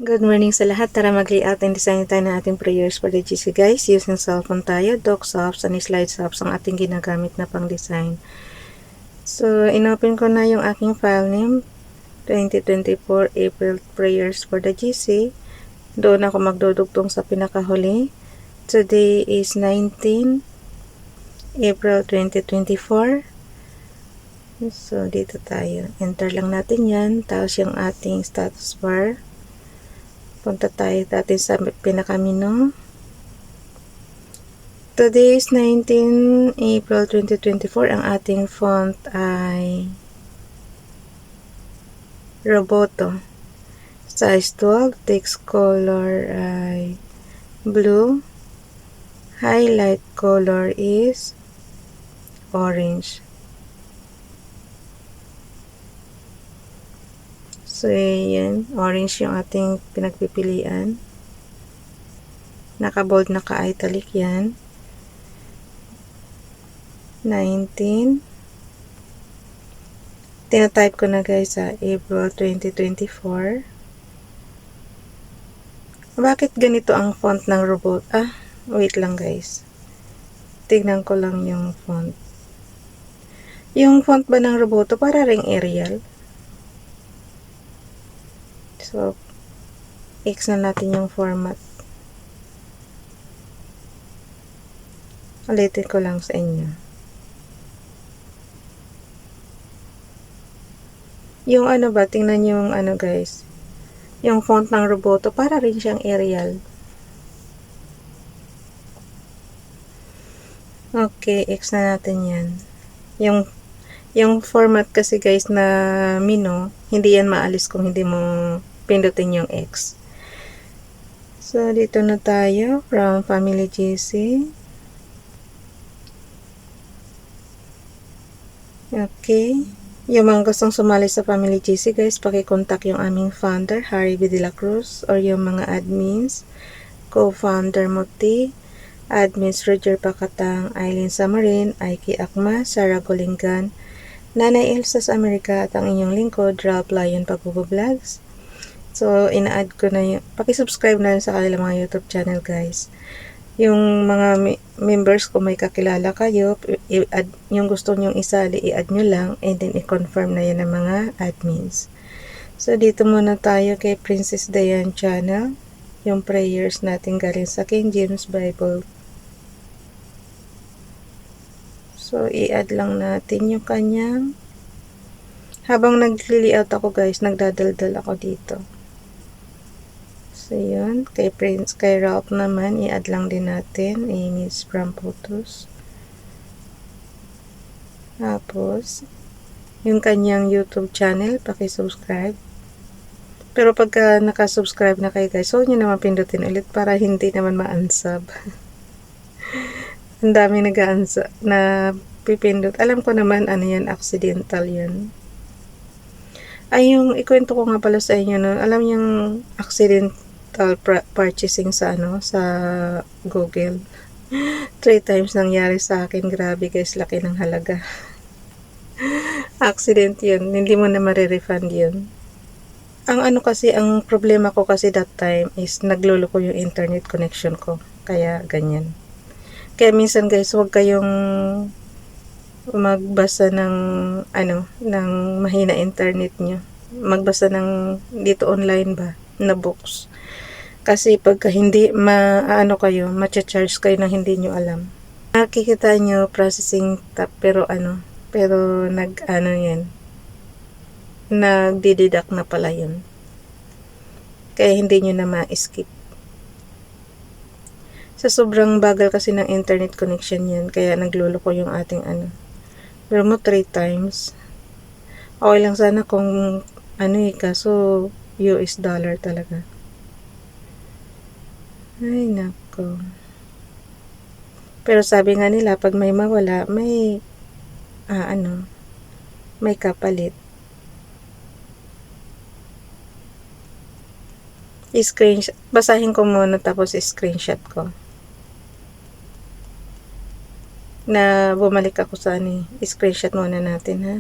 Good morning sa lahat. Tara mag-layout and design tayo ng ating prayers for the GC guys. Using cellphone tayo, DocSoft and SlideSoft ang ating ginagamit na pang design. So, inopen ko na yung aking file name, 2024 April prayers for the GC. Doon ako magdudugtong sa pinakahuli. Today is 19 April 2024. So, dito tayo. Enter lang natin yan. Tapos yung ating status bar. Punta tayo dati sa pinakamino. Today is 19 April 2024. Ang ating font ay Roboto. Size 12. Text color ay blue. Highlight color is orange. So, yan. Orange yung ating pinagpipilian. Naka-bold, naka-italic yan. 19. Tinatype ko na guys sa April 2024. Bakit ganito ang font ng robot? Wait lang guys. Tignan ko lang yung font. Yung font ba ng Roboto para ring Arial? So, X na natin yung format. Ulitin ko lang sa inyo. Yung ano ba, tingnan yung ano guys. Yung font ng Roboto, para rin siyang Arial. Okay, X na natin yan. Yung format kasi guys na Mino, hindi yan maalis kung hindi mo pindutin yung X. So, dito na tayo from Family GC. Okay. Yung mga gustong sumali sa Family GC guys, pakicontact yung aming founder, Harry B. De La Cruz, or yung mga admins, co-founder Muti, admins Roger Pacatang, Eileen Samarin, Aiki Akma, Sarah Golingan, Nanay Elsa sa Amerika, at ang inyong lingkod, Ralph Lion Pagbubo-Vlogs. So, ina-add ko na yung, pakisubscribe na rin sa kanilang mga YouTube channel guys. Yung mga members, kung may kakilala kayo, i-add, yung gusto nyong isali, i-add nyo lang, and then i-confirm na yan ng mga admins. So, dito muna tayo kay Princess Diane channel. Yung prayers natin galing sa King James Bible. So, i-add lang natin yung kanyang. Habang nag-layout ako guys, nagdadaldal ako dito. So, yun. Kay Ralph naman, i-add lang din natin. Image from photos. Tapos, yung kanyang YouTube channel, pakisubscribe. Pero pagka nakasubscribe na kayo guys, huwag nyo naman pindutin ulit para hindi naman ma-unsub. Ang dami nag-unsub na pipindot. Alam ko naman, ano yan, accidental yan. Ay, yung ikwento ko nga pala sa inyo, no? Alam yung accidental purchasing sa sa Google. 3 times nangyari sa akin. Grabe guys, laki ng halaga. Accident yun. Hindi mo na marirefund yun. Ang kasi, ang problema ko kasi that time is nagluloko yung internet connection ko. Kaya ganyan. Kaya minsan guys, huwag kayong magbasa ng ng mahina internet nyo. Magbasa ng dito online ba na books. Kasi pagka hindi kayo, ma-charge kayo na hindi nyo alam. Nakikita nyo processing tap, pero pero yan. Nagdideduct na pala yun. Kaya hindi nyo na ma-skip. Sa sobrang bagal kasi ng internet connection yan, kaya nagluloko yung ating Pero mo 3 times. Okay lang sana kung kaso US dollar talaga. Ay, nako. Pero sabi nga nila, pag may mawala, may may kapalit. I-screenshot. Basahin ko muna tapos i-screenshot ko. Na bumalik ako sa i-screenshot muna natin ha.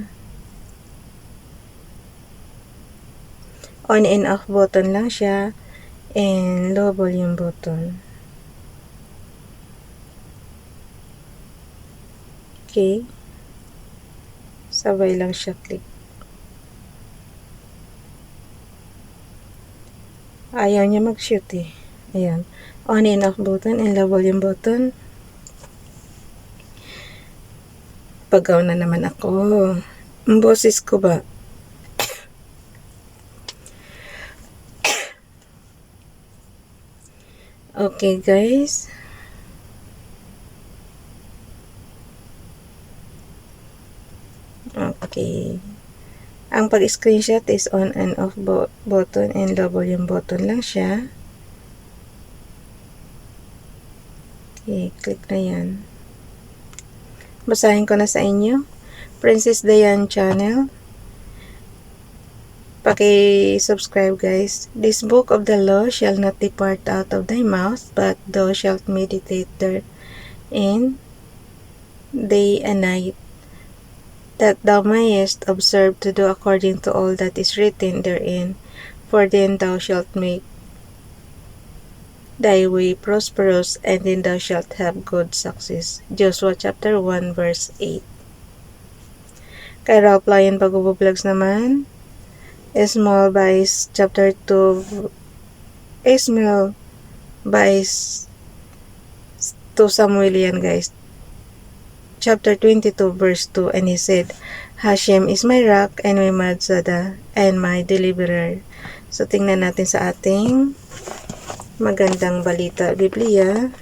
On and off button lang siya. and low volume button. Okay. Sabay lang siya click. Ayaw niya mag-shoot eh. Ayan. On and off button and low volume button. Pagaw na naman ako. Ang boses ko ba? Okay guys. Okay. Ang pag-screenshot is on and off button and low volume button lang siya. Okay, click na yan. Basahin ko na sa inyo. Princess Diane channel. Paki-subscribe guys. This book of the law shall not depart out of thy mouth, but thou shalt meditate therein day and night, that thou mayest observe to do according to all that is written therein. For then thou shalt make thy way prosperous, and then thou shalt have good success. Joshua chapter 1 verse 8. Kay Ralph Lyon Bagubo Vlogs naman, Small Vice chapter 2, Small Vice 2 Samuel yan guys, chapter 22 verse 2. And he said, Hashem is my rock and my Madsada and my deliverer. So tingnan natin sa ating magandang balita Biblia.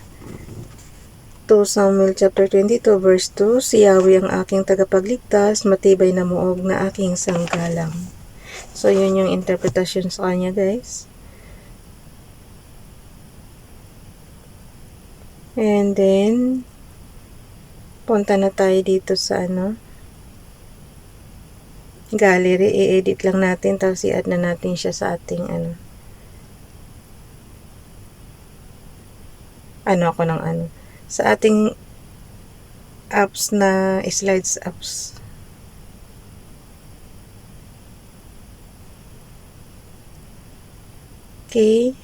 2 Samuel chapter 22 verse 2. Si Yahweh ang aking tagapagligtas, matibay na muog na aking sanggalang. So yun yung interpretation sa kanya guys. And then punta na tayo dito sa gallery. I-edit lang natin, tapos i-add na natin siya sa ating sa ating apps na slides apps. Okay.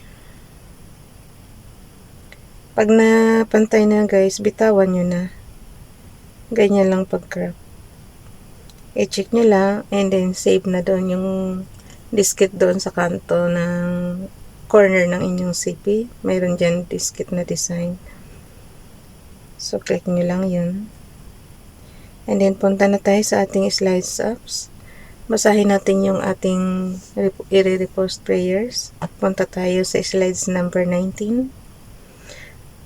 Pag napantay na guys, bitawan nyo na. Ganyan lang pag-crop. I-check nyo lang and then save na doon yung diskette doon sa kanto ng corner ng inyong CP. Mayroon dyan diskette na design. So, click nyo lang yun. And then, punta na tayo sa ating slides apps. Basahin natin yung ating i-repost prayers. Punta tayo sa slides number 19.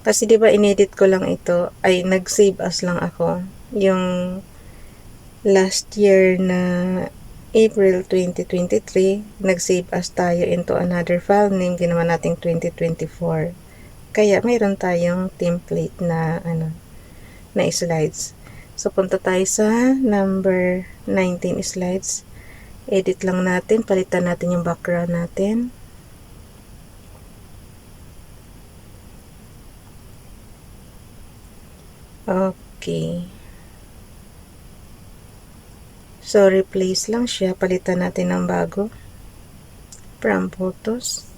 Kasi diba inedit ko lang ito, ay nag-save as lang ako. Yung last year na April 2023, nag-save as tayo into another file name, ginawa nating 2024. Kaya mayroon tayong template na na slides. So punta tayo sa number 19 slides. Edit lang natin, palitan natin yung background natin. Okay. So replace lang siya, palitan natin ng bago. From photos.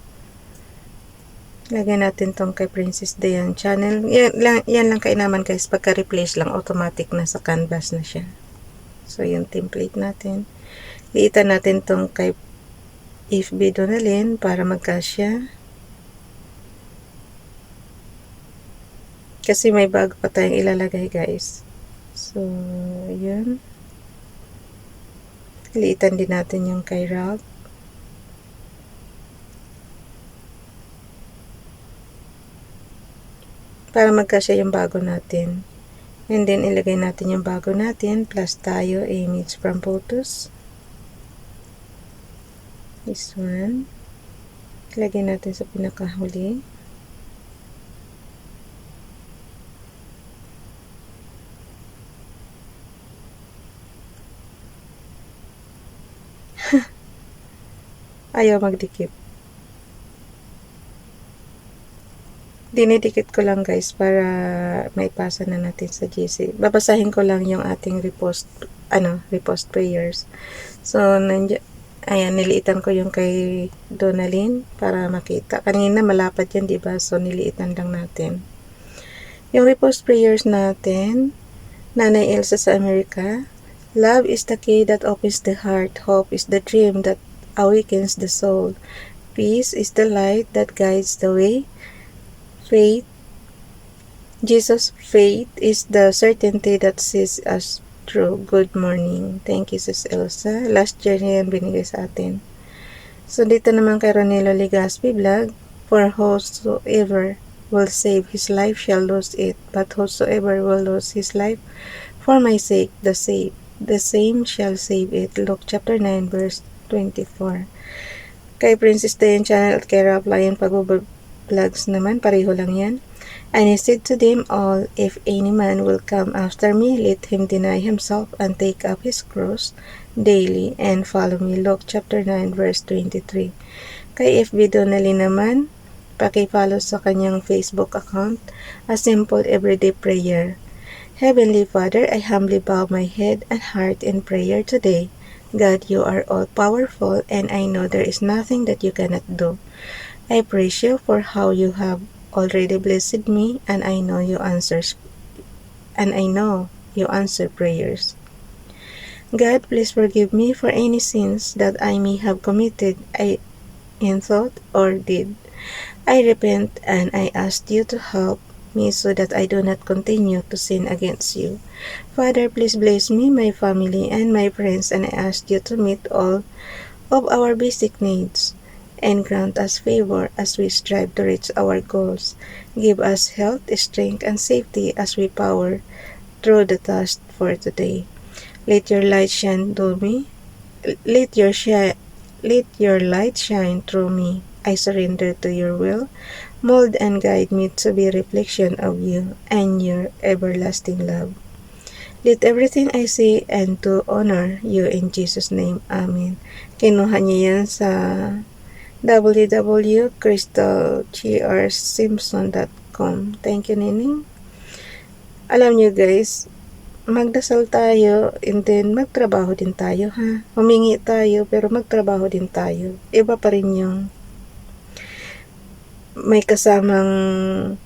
Lagyan natin tong kay Princess Diane channel. Yan lang kainaman guys, pagka-replace lang automatic na sa canvas na siya. So yung template natin. Liitan natin tong kay FB Donalyn para magkasya. Kasi may bago pa tayong ilalagay guys. So, yun. Liitan din natin yung kay Ralph. Para magkasya yung bago natin. And then, ilagay natin yung bago natin. Plus tayo, image from photos. This one. Ilagay natin sa pinakahuli. Ayaw magdikit. Dinidikit ko lang guys para maipasa na natin sa GC. Babasahin ko lang yung ating repost prayers. So, Ayan, niliitan ko yung kay Donalyn para makita. Kanina malapad yan, diba? So, niliitan lang natin. Yung repost prayers natin, Nanay Elsa sa Amerika. Love is the key that opens the heart. Hope is the dream that awakens the soul. Peace is the light that guides the way. Faith, Jesus' faith is the certainty that sees us through. Good morning. Thank you, Sis Elsa. Last year niya yan binigay sa atin. So, dito naman kay Ronelo Legaspi Vlog. For whosoever will save his life shall lose it, but whosoever will lose his life for my sake, the same shall save it. Luke chapter 9 verse 24. Kay Princess Dayan Channel at kay Rap Lion Pag-vlogs naman, pareho lang yan. And he said to them all, if any man will come after me, let him deny himself and take up his cross daily and follow me. Luke chapter 9 verse 23. Kay FB Donalyn naman, paki-follow sa kanyang Facebook account, A Simple Everyday Prayer. Heavenly Father, I humbly bow my head and heart in prayer today. God, you are all-powerful, and I know there is nothing that you cannot do. I praise you for how you have already blessed me, and I know you answer prayers. God, please forgive me for any sins that I may have committed in thought or deed. I repent and I ask you to help me so that I do not continue to sin against you. Father, please bless me, my family, and my friends, and I ask you to meet all of our basic needs and grant us favor as we strive to reach our goals. Give us health, strength, and safety as we power through the task for today. Let your light shine through me. Let your light shine through me. I surrender to your will. Mold and guide me to be a reflection of you and your everlasting love. Let everything I say and to honor you in Jesus' name. Amen. Kinuha niya yan sa www.crystalgrsimpson.com. Thank you, Nining. Alam niyo guys, magdasal tayo and then magtrabaho din tayo, ha? Humingi tayo pero magtrabaho din tayo. Iba pa rin yung may kasamang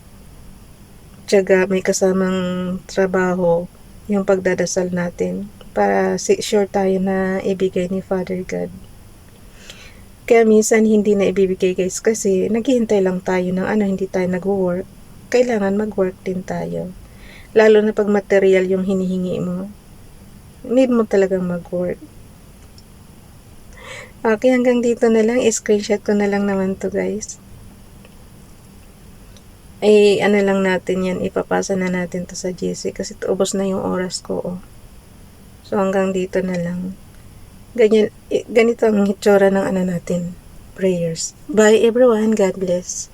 tiyaga, may kasamang trabaho yung pagdadasal natin para sure tayo na ibigay ni Father God. Kaya minsan hindi na ibibigay guys kasi naghihintay lang tayo ng hindi tayo nag-work. Kailangan mag-work din tayo. Lalo na pag material yung hinihingi mo. Need mo talagang mag-work. Okay, hanggang dito na lang. I-screenshot ko na lang naman to guys. Lang natin yan. Ipapasa na natin to sa GC kasi ubos na yung oras ko. Oh. So hanggang dito na lang. Ganito ang hitsura ng natin. Prayers. Bye everyone. God bless.